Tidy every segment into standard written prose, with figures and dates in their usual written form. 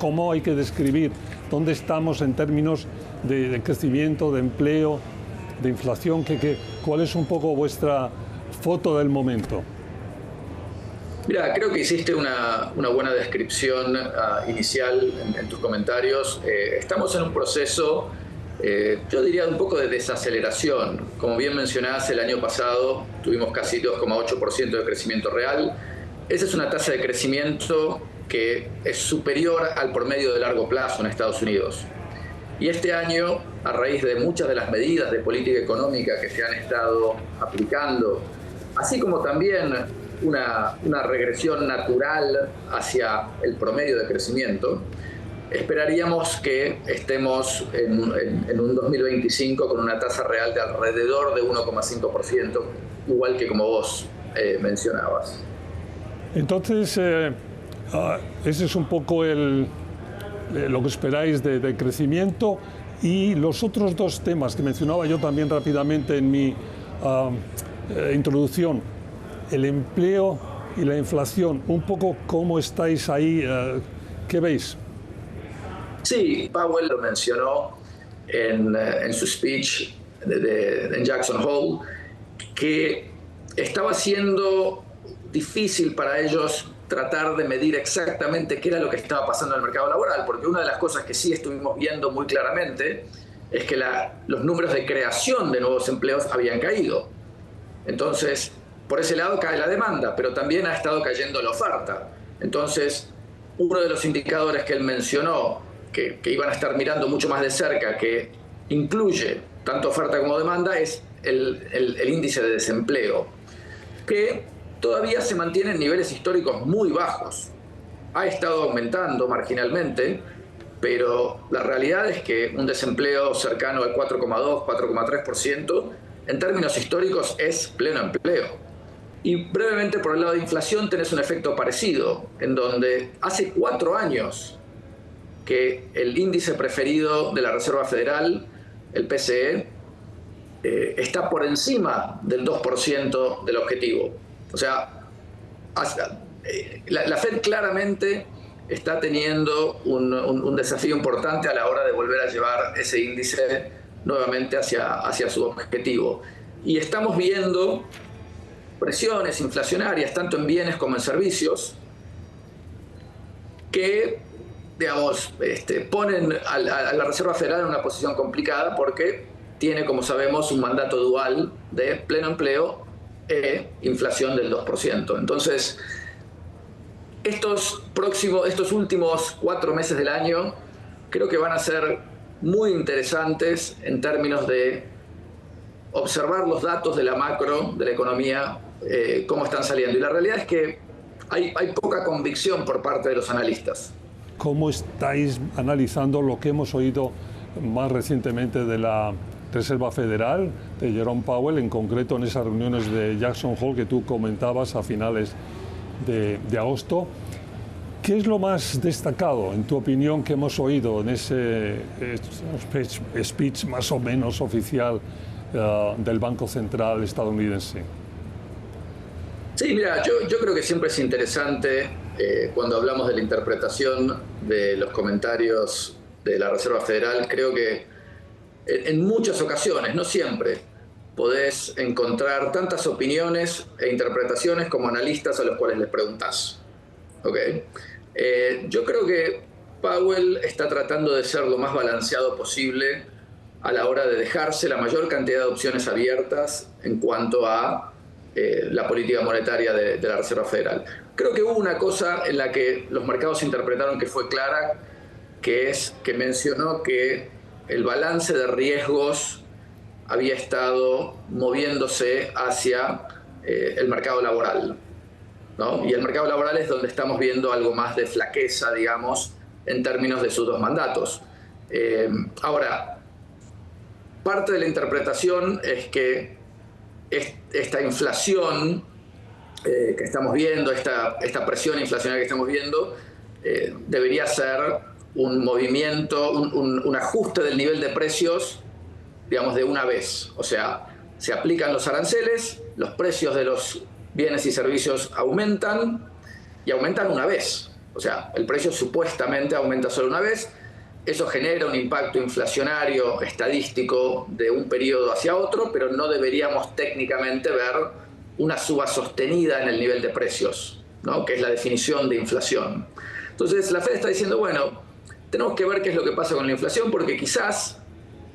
¿Cómo hay que describir dónde estamos en términos de crecimiento, de empleo, de inflación? ¿Cuál es un poco vuestra foto del momento? Mira, creo que hiciste una buena descripción inicial en tus comentarios. Estamos en un proceso, yo diría, un poco de desaceleración. Como bien mencionás, el año pasado tuvimos casi 2,8% de crecimiento real. Esa es una tasa de crecimiento que es superior al promedio de largo plazo en Estados Unidos. Y este año, a raíz de muchas de las medidas de política económica que se han estado aplicando, así como también una regresión natural hacia el promedio de crecimiento, esperaríamos que estemos en un 2025 con una tasa real de alrededor de 1,5%, igual que como vos mencionabas. Entonces, ese es un poco lo que esperáis de crecimiento. Y los otros dos temas que mencionaba yo también rápidamente en mi introducción, el empleo y la inflación, un poco cómo estáis ahí, ¿qué veis? Sí, Powell lo mencionó en su speech en Jackson Hole, que estaba siendo difícil para ellos tratar de medir exactamente qué era lo que estaba pasando en el mercado laboral, porque una de las cosas que sí estuvimos viendo muy claramente es que los números de creación de nuevos empleos habían caído. Entonces, por ese lado cae la demanda, pero también ha estado cayendo la oferta. Entonces, uno de los indicadores que él mencionó, que iban a estar mirando mucho más de cerca, que incluye tanto oferta como demanda, es el índice de desempleo, que todavía se mantiene en niveles históricos muy bajos. Ha estado aumentando marginalmente, pero la realidad es que un desempleo cercano al 4,2, 4,3%, en términos históricos es pleno empleo. Y brevemente por el lado de inflación tenés un efecto parecido, en donde hace 4 años que el índice preferido de la Reserva Federal, el PCE, está por encima del 2% del objetivo. O sea, la Fed claramente está teniendo un desafío importante a la hora de volver a llevar ese índice nuevamente hacia su objetivo. Y estamos viendo presiones inflacionarias, tanto en bienes como en servicios, que, digamos, ponen a la Reserva Federal en una posición complicada porque tiene, como sabemos, un mandato dual de pleno empleo e inflación del 2%. Entonces, estos últimos 4 meses del año creo que van a ser muy interesantes en términos de observar los datos de la macro, de la economía, cómo están saliendo. Y la realidad es que hay poca convicción por parte de los analistas. ¿Cómo estáis analizando lo que hemos oído más recientemente de la Reserva Federal, de Jerome Powell, en concreto en esas reuniones de Jackson Hole que tú comentabas a finales de agosto? ¿Qué es lo más destacado, en tu opinión, que hemos oído en ese speech más o menos oficial del Banco Central estadounidense? Sí, mira, yo creo que siempre es interesante cuando hablamos de la interpretación de los comentarios de la Reserva Federal. Creo que en muchas ocasiones, no siempre, podés encontrar tantas opiniones e interpretaciones como analistas a los cuales les preguntás. ¿Okay? Yo creo que Powell está tratando de ser lo más balanceado posible a la hora de dejarse la mayor cantidad de opciones abiertas en cuanto a la política monetaria de la Reserva Federal. Creo que hubo una cosa en la que los mercados interpretaron que fue clara, que es que mencionó que el balance de riesgos había estado moviéndose hacia el mercado laboral, ¿no? Y el mercado laboral es donde estamos viendo algo más de flaqueza, digamos, en términos de sus dos mandatos. Ahora, parte de la interpretación es que esta inflación que estamos viendo, esta presión inflacionaria que estamos viendo, debería ser un movimiento, un ajuste del nivel de precios, digamos, de una vez. O sea, se aplican los aranceles, los precios de los bienes y servicios aumentan, y aumentan una vez. O sea, el precio supuestamente aumenta solo una vez. Eso genera un impacto inflacionario estadístico de un periodo hacia otro, pero no deberíamos técnicamente ver una suba sostenida en el nivel de precios, ¿no? Que es la definición de inflación. Entonces, la Fed está diciendo, bueno, tenemos que ver qué es lo que pasa con la inflación, porque quizás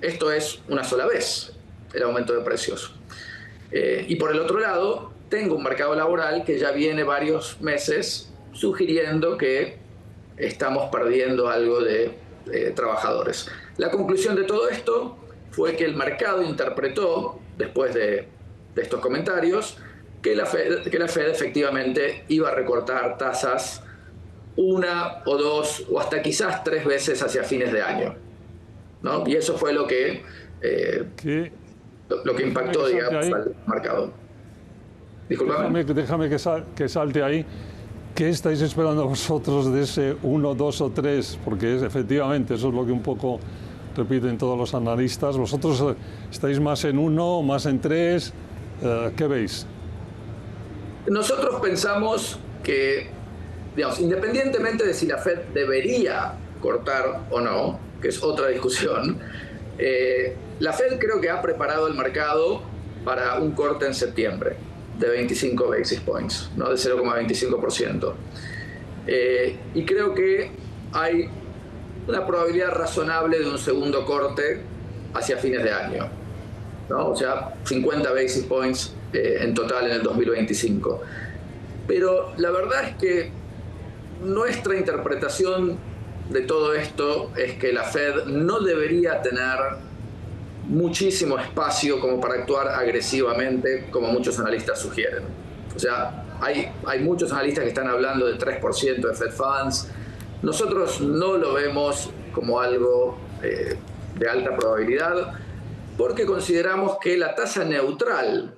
esto es una sola vez, el aumento de precios. Y por el otro lado, tengo un mercado laboral que ya viene varios meses sugiriendo que estamos perdiendo algo de trabajadores. La conclusión de todo esto fue que el mercado interpretó, después de estos comentarios, que la Fed efectivamente iba a recortar tasas una o dos o hasta quizás 3 veces hacia fines de año, ¿no? Y eso fue lo que impactó, digamos, al mercado. Disculpame. Déjame que salte ahí. ¿Qué estáis esperando vosotros de ese 1, 2 o 3? Porque efectivamente eso es lo que un poco repiten todos los analistas. ¿Vosotros estáis más en 1, más en 3? ¿Qué veis? Nosotros pensamos que, digamos, independientemente de si la Fed debería cortar o no, que es otra discusión, la Fed creo que ha preparado el mercado para un corte en septiembre de 25 basis points, ¿no? De 0,25%. Y creo que hay una probabilidad razonable de un segundo corte hacia fines de año, ¿no? O sea, 50 basis points en total en el 2025. Pero la verdad es que nuestra interpretación de todo esto es que la Fed no debería tener muchísimo espacio como para actuar agresivamente, como muchos analistas sugieren. O sea, hay muchos analistas que están hablando de 3% de Fed Funds. Nosotros no lo vemos como algo de alta probabilidad, porque consideramos que la tasa neutral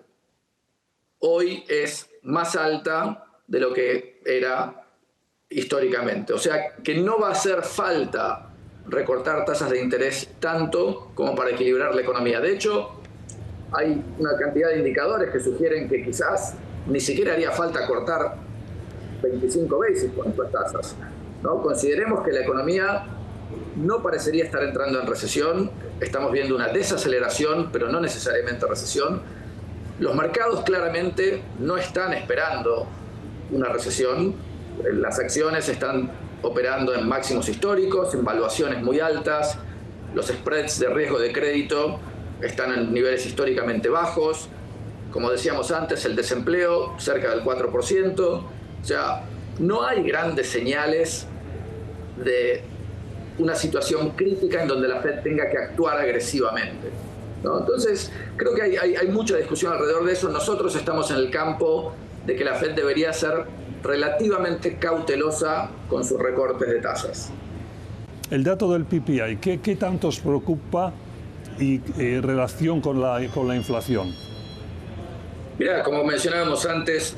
hoy es más alta de lo que era históricamente. O sea, que no va a hacer falta recortar tasas de interés tanto como para equilibrar la economía. De hecho, hay una cantidad de indicadores que sugieren que quizás ni siquiera haría falta cortar 25 basis points de tasas, ¿no? Consideremos que la economía no parecería estar entrando en recesión. Estamos viendo una desaceleración, pero no necesariamente recesión. Los mercados claramente no están esperando una recesión. Las acciones están operando en máximos históricos, en valuaciones muy altas. Los spreads de riesgo de crédito están en niveles históricamente bajos. Como decíamos antes, el desempleo cerca del 4%. O sea, no hay grandes señales de una situación crítica en donde la Fed tenga que actuar agresivamente, ¿no? Entonces, creo que hay mucha discusión alrededor de eso. Nosotros estamos en el campo de que la Fed debería ser relativamente cautelosa con sus recortes de tasas. El dato del PPI, ¿qué tanto os preocupa y relación con la inflación? Mira, como mencionábamos antes,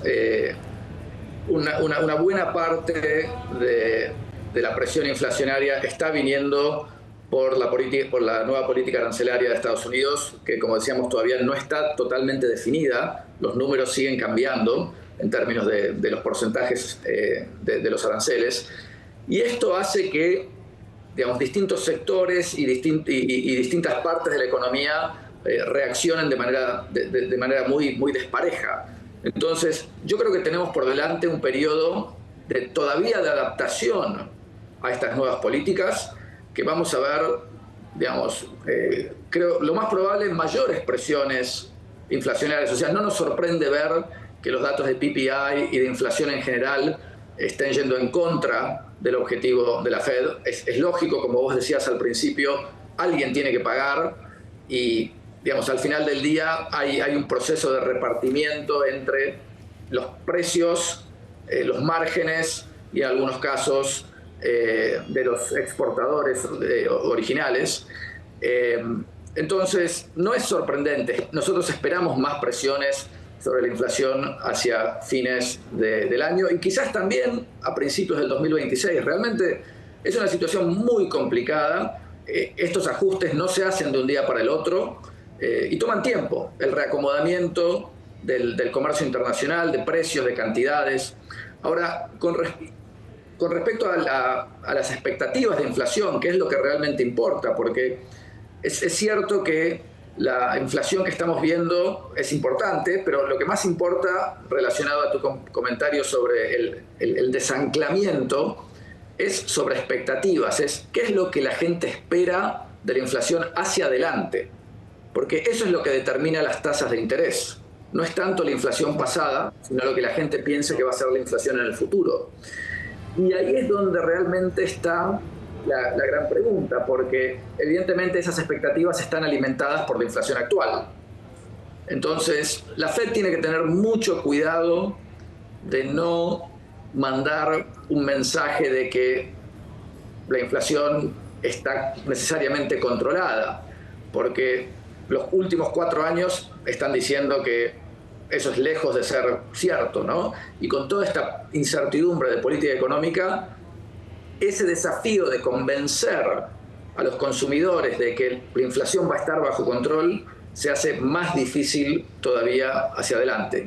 una buena parte de la presión inflacionaria está viniendo por la nueva política arancelaria de Estados Unidos, que, como decíamos, todavía no está totalmente definida. Los números siguen cambiando en términos de los porcentajes de los aranceles. Y esto hace que, digamos, distintos sectores y distintas partes de la economía reaccionen de manera muy despareja. Entonces, yo creo que tenemos por delante un periodo todavía de adaptación a estas nuevas políticas, que vamos a ver, digamos, creo, lo más probable, mayores presiones inflacionarias. O sea, no nos sorprende ver que los datos de PPI y de inflación en general estén yendo en contra del objetivo de la Fed. Es lógico, como vos decías al principio, alguien tiene que pagar y, digamos, al final del día hay un proceso de repartimiento entre los precios, los márgenes y en algunos casos de los exportadores originales. Entonces, no es sorprendente. Nosotros esperamos más presiones sobre la inflación hacia fines del año y quizás también a principios del 2026. Realmente es una situación muy complicada. Estos ajustes no se hacen de un día para el otro y toman tiempo. El reacomodamiento del comercio internacional, de precios, de cantidades. Ahora, con respecto a las expectativas de inflación, que es lo que realmente importa, porque es cierto que la inflación que estamos viendo es importante, pero lo que más importa, relacionado a tu comentario sobre el desanclamiento, es sobre expectativas, es qué es lo que la gente espera de la inflación hacia adelante, porque eso es lo que determina las tasas de interés. No es tanto la inflación pasada, sino lo que la gente piensa que va a ser la inflación en el futuro. Y ahí es donde realmente está la gran pregunta, porque evidentemente esas expectativas están alimentadas por la inflación actual. Entonces, la Fed tiene que tener mucho cuidado de no mandar un mensaje de que la inflación está necesariamente controlada, porque los últimos 4 años están diciendo que eso es lejos de ser cierto, ¿no? Y con toda esta incertidumbre de política económica, ese desafío de convencer a los consumidores de que la inflación va a estar bajo control se hace más difícil todavía hacia adelante.